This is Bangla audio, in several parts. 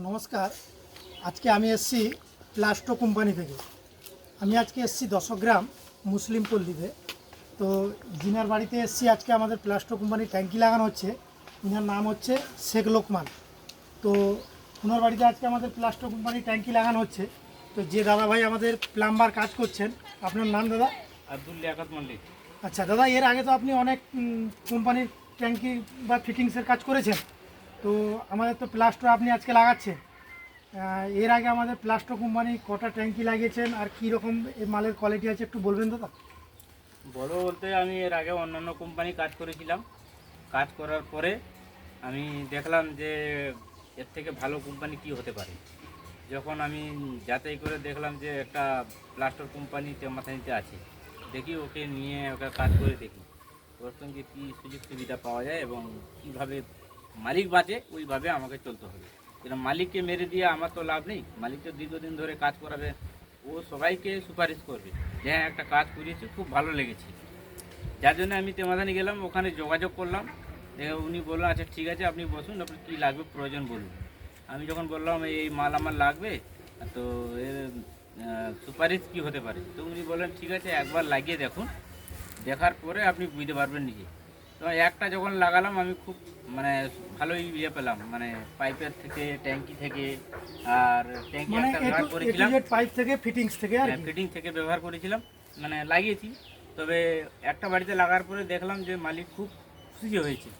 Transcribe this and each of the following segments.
নমস্কার। আজকে আমি এসেছি প্লাস্টো কোম্পানি থেকে। আমি আজকে এসেছি দশগ্রাম মুসলিম পল্লীতে। তো যিনার বাড়িতে এসেছি আজকে আমাদের প্লাস্টো কোম্পানির ট্যাঙ্কি লাগানো হচ্ছে। ইনার নাম হচ্ছে শেখ লোকমান। তো ওনার বাড়িতে আজকে আমাদের প্লাস্টো কোম্পানির ট্যাঙ্কি লাগানো হচ্ছে। তো যে দাদা ভাই আমাদের প্লাম্বার কাজ করছেন, আপনার নাম দাদা? আব্দুল লিয়াকত মল্লিক। আচ্ছা দাদা, এর আগে তো আপনি অনেক কোম্পানির ট্যাঙ্কি বা ফিটিংসের কাজ করেছেন। তো আমাদের তো প্লাস্টো আপনি আজকে লাগাচ্ছেন। এর আগে আমাদের প্লাস্টো কোম্পানি কটা ট্যাঙ্কি লাগিয়েছেন আর কী রকম মালের কোয়ালিটি আছে একটু বলবেন দাদা? বড় বলতে আমি এর আগে অন্যান্য কোম্পানি কাজ করেছিলাম। কাজ করার পরে আমি দেখলাম যে এর থেকে ভালো কোম্পানি কি হতে পারে। যখন আমি যাচাই করে দেখলাম যে একটা প্লাস্টার কোম্পানি মাথানিতে আছে, দেখি ওকে নিয়ে ওকে কাজ করে দেখি ওর সঙ্গে কী সুযোগ সুবিধা পাওয়া যায় এবং কীভাবে মালিক বাঁচে ওইভাবে আমাকে চলতে হবে। যেন মালিককে মেরে দিয়ে আমার তো লাভ নেই। মালিক তো দীর্ঘদিন ধরে কাজ করাবে, ও সবাইকে সুপারিশ করবে যে হ্যাঁ একটা কাজ করিয়েছি, খুব ভালো লেগেছে। যার জন্য আমি তেমাদানি গেলাম, ওখানে যোগাযোগ করলাম। উনি বললেন আচ্ছা ঠিক আছে, আপনি বসুন, আপনার কী লাগবে প্রয়োজন বলুন। আমি যখন বললাম এই মাল আমার লাগবে, তো এর সুপারিশ কী হতে পারে, তো উনি বললেন ঠিক আছে একবার লাগিয়ে দেখুন, দেখার পরে আপনি বুঝতে পারবেন নিজে। তো একটা যখন লাগালাম আমি খুব ভালোই পেলাম, পাইপের থেকে, ট্যাঙ্কি থেকে। আর ট্যাঙ্কি একটা ব্যবহার করেছিলাম, পাইপ থেকে ফিটিংস থেকে আর ফিটিং থেকে ব্যবহার করেছিলাম, লাগিয়েছি। তবে একটা বাড়িতে লাগার পরে দেখলাম যে মালিক খুব খুশি হয়েছে।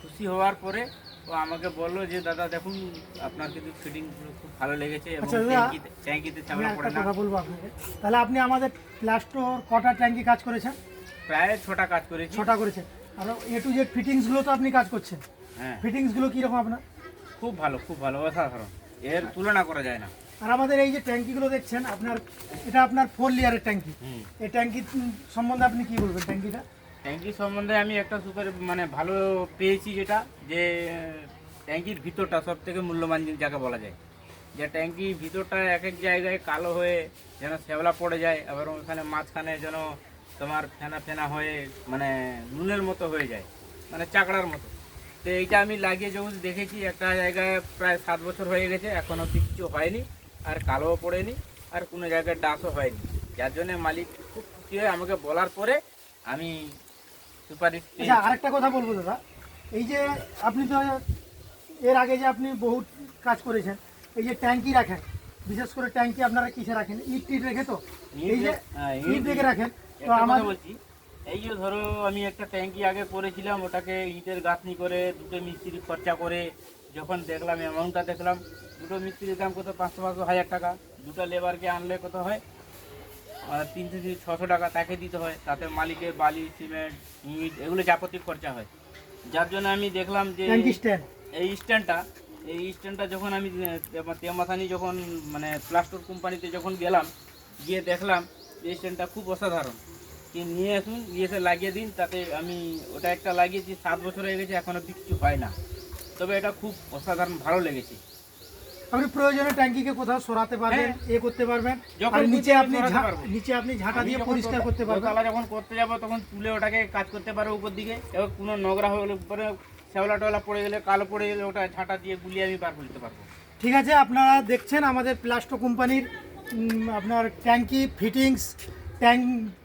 খুশি হওয়ার পরে ও আমাকে বললো যে দাদা দেখুন আপনার কিন্তু ফিটিংগুলো খুব ভালো লেগেছে এবং ট্যাঙ্কিতে ঝামেলা পড়ে না। কথা বলবো আপনাকে, তাহলে আপনি আমাদের প্লাস্টোর কটা ট্যাঙ্কি কাজ করেছেন? প্রায় 6টা কাজ করেছি। 6টা করেছেন। আর এ টু জেড ফিটিংসগুলো তো আপনি কাজ করছেন। হ্যাঁ, ফিটিংসগুলো কীরকম আপনার? খুব ভালো, খুব ভালো, অসাধারণ, এর তুলনা করা যায় না। আর আমাদের এই যে ট্যাঙ্কিগুলো দেখছেন, এটা আপনার 4 লেয়ারের ট্যাঙ্কি। এই ট্যাঙ্কি সম্বন্ধে আপনি কি বলবেন? ট্যাঙ্কি সম্বন্ধে আমি একটা সুপার ভালো পেয়েছি, যেটা যে ট্যাঙ্কির ভিতরটা সব থেকে মূল্যবান যাকে বলা যায়। যে ট্যাঙ্কির ভিতরটা এক এক জায়গায় কালো হয়ে যেন শ্যাওলা পড়ে যায়, আবার ওখানে মাঝখানে যেন তোমার ফেনা ফেনা হয়ে নুনের মতো হয়ে যায়, চাকড়ার মতো। তো এইটা আমি লাগিয়ে যখন দেখেছি, একটা জায়গায় প্রায় 7 বছর হয়ে গেছে, এখনও কিছু হয়নি, আর কালোও পড়েনি, আর কোনো জায়গায় ডাসও হয়নি। যার জন্য মালিক খুব খুশি হয়ে আমাকে বলার পরে আমি সুপারিশ। আরেকটা কথা বলবো দাদা, এই যে আপনি তো এর আগে যে আপনি বহুত কাজ করেছেন, এই যে ট্যাঙ্কি রাখেন, বিশেষ করে ট্যাঙ্কি আপনারা কিসে রাখেন? ইট টিট রেখে? তো এই যে ইট রেখে রাখেন, তো আমার বলছি এই যে ধরো আমি একটা ট্যাঙ্কি আগে করেছিলাম, ওটাকে ইটের গাঁথনি করে দুটো মিস্ত্রি খরচা করে যখন দেখলাম অ্যামাউন্টটা দেখলাম, দুটো মিস্ত্রির দাম কত, 500-1000 টাকা। দুটো লেবারকে আনলে কত হয়, 300-600 টাকা তাকে দিতে হয়। তাতে মালিকের বালি, সিমেন্ট, ইট এগুলো যাবতীয় খরচা হয়। যার জন্য আমি দেখলাম যে এই স্ট্যান্ডটা যখন আমি তেমাথানি যখন প্লাস্টার কোম্পানিতে যখন গেলাম, গিয়ে দেখলাম এই স্ট্যান্ডটা খুব অসাধারণ, কি নিয়ে আসুন, নিয়ে এসে লাগিয়ে দিন। তাতে আমি ওটা একটা লাগিয়েছি, 7 বছর হয়ে গেছে, এখনও কিছু হয় না। তবে এটা খুব অসাধারণ ভালো লেগেছে। আপনি প্রয়োজনে ট্যাঙ্কিকে কোথাও সরাতে পারবেন, করতে পারবেন, যখন নিচে আপনি ঝাঁটা দিয়ে পরিষ্কার করতে পারবেন। তালা যখন করতে যাবো তখন তুলে ওটাকে কাজ করতে পারো উপর দিকে। এবার কোনো নোংরা হলে পরে শ্যাওলা টোলা পড়ে গেলে, কালো পড়ে গেলে, ওটা ঝাঁটা দিয়ে গুলিয়ে আমি বার করতে পারবো। ঠিক আছে, আপনারা দেখছেন আমাদের প্লাস্টো কোম্পানির আপনার ট্যাঙ্কি ফিটিংস,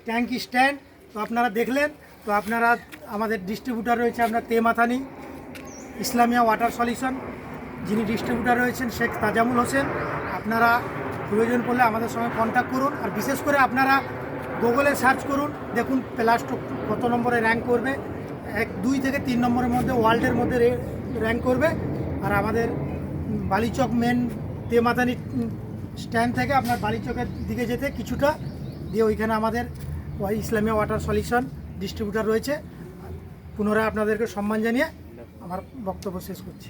ট্যাঙ্কি স্ট্যান্ড। তো আপনারা দেখলেন। তো আপনারা আমাদের ডিস্ট্রিবিউটার রয়েছে আপনার তেমাথানি ইসলামিয়া ওয়াটার সলিউশন, যিনি ডিস্ট্রিবিউটার রয়েছেন শেখ তাজামুল হোসেন। আপনারা প্রয়োজন পড়লে আমাদের সঙ্গে কন্ট্যাক্ট করুন। আর বিশেষ করে আপনারা গুগলে সার্চ করুন, দেখুন প্লাস্টো কত নম্বরে র্যাঙ্ক করবে। 2 থেকে 3 নম্বরের মধ্যে ওয়ার্ল্ডের মধ্যে র্যাঙ্ক করবে। আর আমাদের বালিচক মেন তেমাথানি স্ট্যান্ড থেকে আপনার বালিচকের দিকে যেতে কিছুটা দিয়ে ওইখানে আমাদের ইসলামিয়া ওয়াটার সলিউশন ডিস্ট্রিবিউটার রয়েছে। পুনরায় আপনাদেরকে সম্মান জানিয়ে আমার বক্তব্য শেষ করছি।